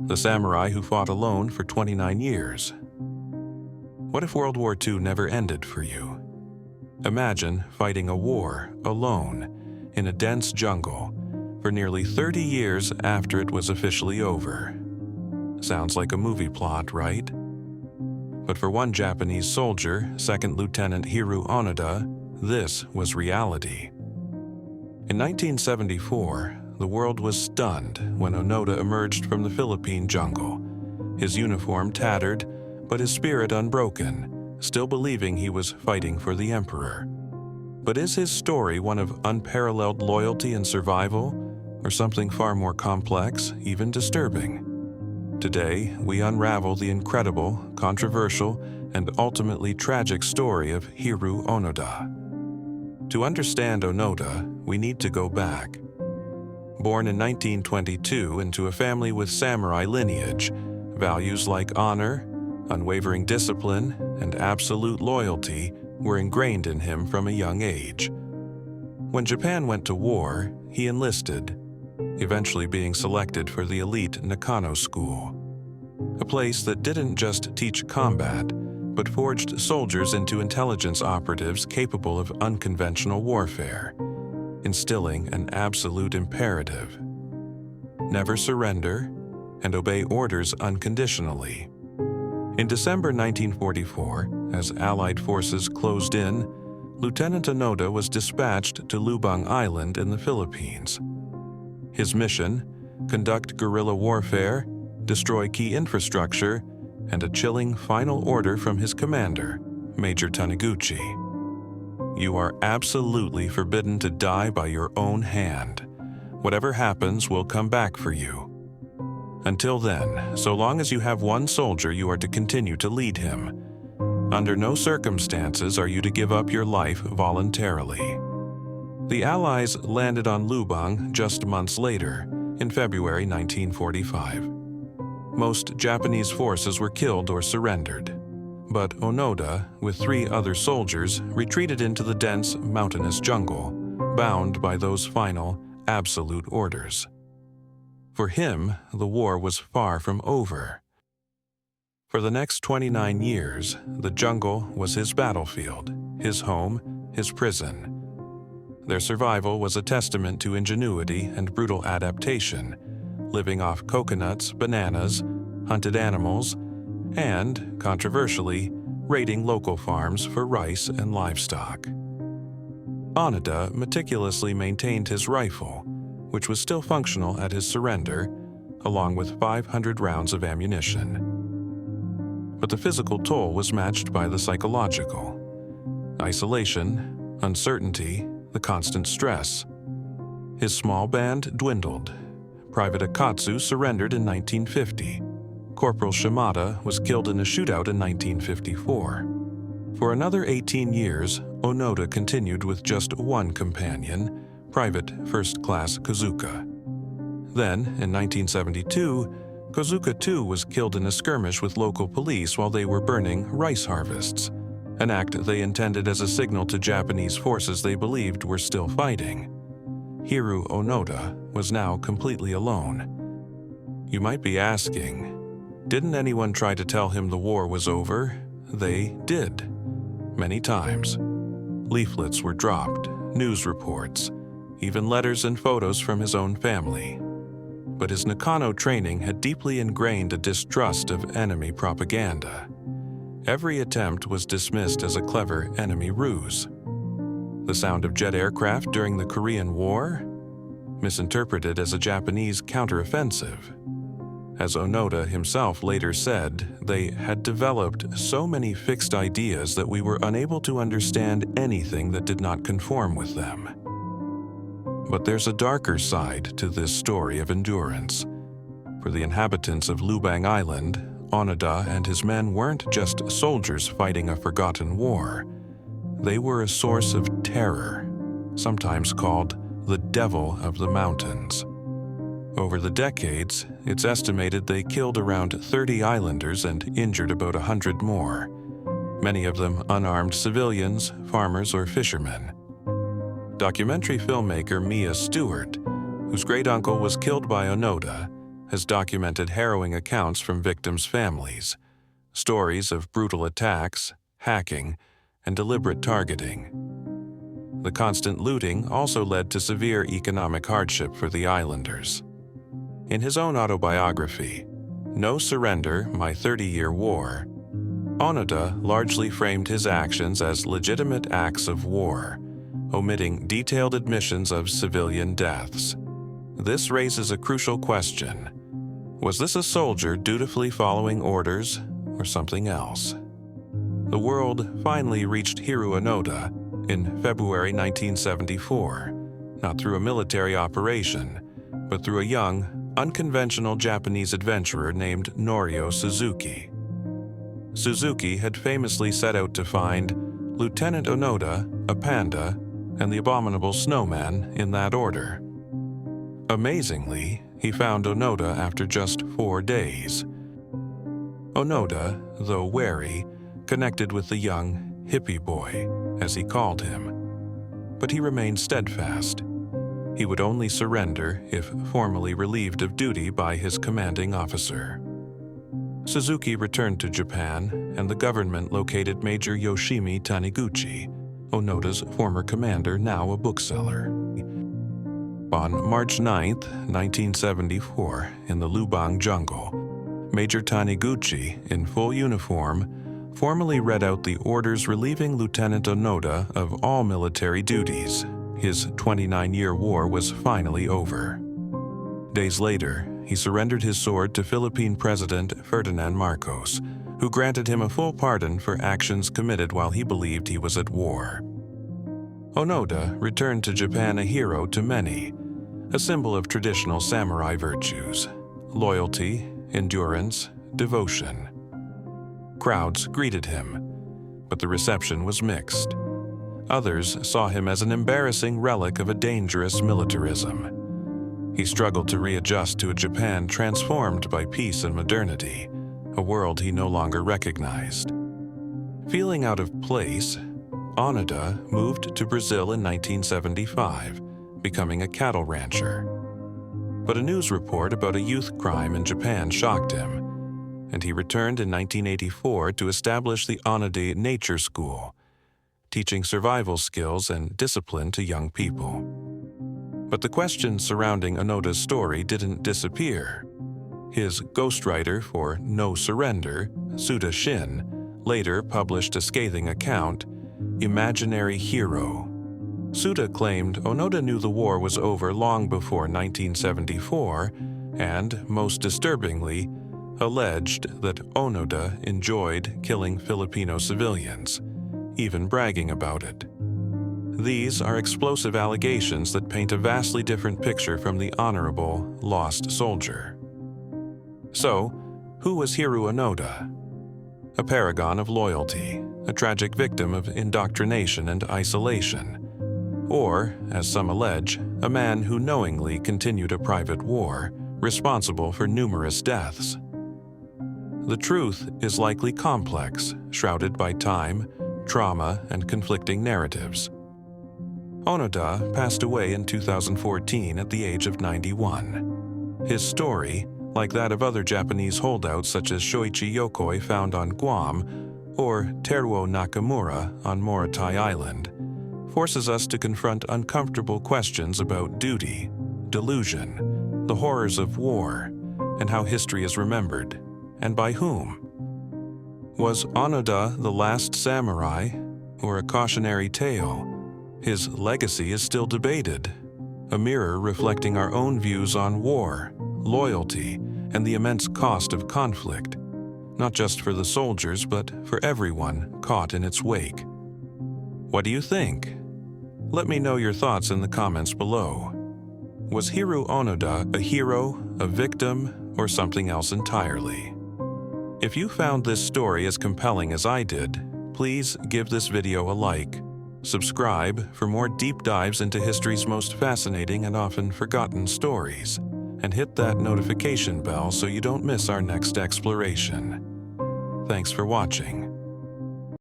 the samurai who fought alone for 29 years. What if World War II never ended for you? Imagine fighting a war alone in a dense jungle for nearly 30 years after it was officially over. Sounds like a movie plot, right? But for one Japanese soldier, Second Lieutenant Hiro Onoda, this was reality. In 1974, the world was stunned when Onoda emerged from the Philippine jungle, his uniform tattered, but his spirit unbroken, still believing he was fighting for the emperor. But is his story one of unparalleled loyalty and survival, or something far more complex, even disturbing? Today, we unravel the incredible, controversial, and ultimately tragic story of Hiro Onoda. To understand Onoda, we need to go back. Born in 1922 into a family with samurai lineage, values like honor, unwavering discipline, and absolute loyalty were ingrained in him from a young age. When Japan went to war, he enlisted, eventually being selected for the elite Nakano School, a place that didn't just teach combat, but forged soldiers into intelligence operatives capable of unconventional warfare, instilling an absolute imperative: never surrender and obey orders unconditionally. In December 1944, as Allied forces closed in, Lieutenant Onoda was dispatched to Lubang Island in the Philippines. His mission: conduct guerrilla warfare, destroy key infrastructure, and a chilling final order from his commander, Major Taniguchi. You are absolutely forbidden to die by your own hand. Whatever happens will come back for you. Until then, so long as you have one soldier, you are to continue to lead him. Under no circumstances are you to give up your life voluntarily. The Allies landed on Lubang just months later, in February 1945. Most Japanese forces were killed or surrendered, but Onoda, with 3 other soldiers, retreated into the dense, mountainous jungle, bound by those final, absolute orders. For him, the war was far from over. For the next 29 years, the jungle was his battlefield, his home, his prison. Their survival was a testament to ingenuity and brutal adaptation, living off coconuts, bananas, hunted animals, and, controversially, raiding local farms for rice and livestock. Onoda meticulously maintained his rifle, which was still functional at his surrender, along with 500 rounds of ammunition. But the physical toll was matched by the psychological. Isolation, uncertainty, the constant stress. His small band dwindled. Private Akatsu surrendered in 1950. Corporal Shimada was killed in a shootout in 1954. For another 18 years, Onoda continued with just one companion, Private First Class Kozuka. Then, in 1972, Kozuka too was killed in a skirmish with local police while they were burning rice harvests, an act they intended as a signal to Japanese forces they believed were still fighting. Hiro Onoda was now completely alone. You might be asking, didn't anyone try to tell him the war was over? They did. Many times. Leaflets were dropped, news reports, even letters and photos from his own family. But his Nakano training had deeply ingrained a distrust of enemy propaganda. Every attempt was dismissed as a clever enemy ruse. The sound of jet aircraft during the Korean War? Misinterpreted as a Japanese counteroffensive. As Onoda himself later said, they had developed so many fixed ideas that we were unable to understand anything that did not conform with them. But there's a darker side to this story of endurance. For the inhabitants of Lubang Island, Onoda and his men weren't just soldiers fighting a forgotten war. They were a source of terror, sometimes called the Devil of the Mountains. Over the decades, it's estimated they killed around 30 islanders and injured about 100 more, many of them unarmed civilians, farmers, or fishermen. Documentary filmmaker Mia Stewart, whose great-uncle was killed by Onoda, has documented harrowing accounts from victims' families, stories of brutal attacks, hacking, and deliberate targeting. The constant looting also led to severe economic hardship for the islanders. In his own autobiography, No Surrender, My 30-Year War, Onoda largely framed his actions as legitimate acts of war, omitting detailed admissions of civilian deaths. This raises a crucial question. Was this a soldier dutifully following orders or something else? The world finally reached Hiro Onoda in February 1974, not through a military operation, but through a young, unconventional Japanese adventurer named Norio Suzuki. Suzuki had famously set out to find Lieutenant Onoda, a panda, and the abominable snowman in that order. Amazingly, he found Onoda after just 4 days. Onoda, though wary, connected with the young hippie boy, as he called him. But he remained steadfast. He would only surrender if formally relieved of duty by his commanding officer. Suzuki returned to Japan, and the government located Major Yoshimi Taniguchi, Onoda's former commander, now a bookseller. On March 9, 1974, in the Lubang jungle, Major Taniguchi, in full uniform, formally read out the orders relieving Lieutenant Onoda of all military duties. His 29-year war was finally over. Days later, he surrendered his sword to Philippine President Ferdinand Marcos, who granted him a full pardon for actions committed while he believed he was at war. Onoda returned to Japan a hero to many, a symbol of traditional samurai virtues: loyalty, endurance, devotion. Crowds greeted him, but the reception was mixed. Others saw him as an embarrassing relic of a dangerous militarism. He struggled to readjust to a Japan transformed by peace and modernity, a world he no longer recognized. Feeling out of place, Onoda moved to Brazil in 1975, becoming a cattle rancher. But a news report about a youth crime in Japan shocked him, and he returned in 1984 to establish the Onoda Nature School, teaching survival skills and discipline to young people. But the questions surrounding Onoda's story didn't disappear. His ghostwriter for No Surrender, Suda Shin, later published a scathing account, Imaginary Hero. Suda claimed Onoda knew the war was over long before 1974 and, most disturbingly, alleged that Onoda enjoyed killing Filipino civilians, even bragging about it. These are explosive allegations that paint a vastly different picture from the honorable, lost soldier. So, who was Hiro Onoda? A paragon of loyalty, a tragic victim of indoctrination and isolation, or, as some allege, a man who knowingly continued a private war, responsible for numerous deaths. The truth is likely complex, shrouded by time, trauma, and conflicting narratives. Onoda passed away in 2014 at the age of 91. His story, like that of other Japanese holdouts such as Shoichi Yokoi found on Guam or Teruo Nakamura on Morotai Island, forces us to confront uncomfortable questions about duty, delusion, the horrors of war, and how history is remembered, and by whom. Was Onoda the last samurai, or a cautionary tale? His legacy is still debated, a mirror reflecting our own views on war, loyalty, and the immense cost of conflict, not just for the soldiers but for everyone caught in its wake. What do you think? Let me know your thoughts in the comments below. Was Hiro Onoda a hero, a victim, or something else entirely? If you found this story as compelling as I did, please give this video a like. Subscribe for more deep dives into history's most fascinating and often forgotten stories, and hit that notification bell so you don't miss our next exploration. Thanks for watching.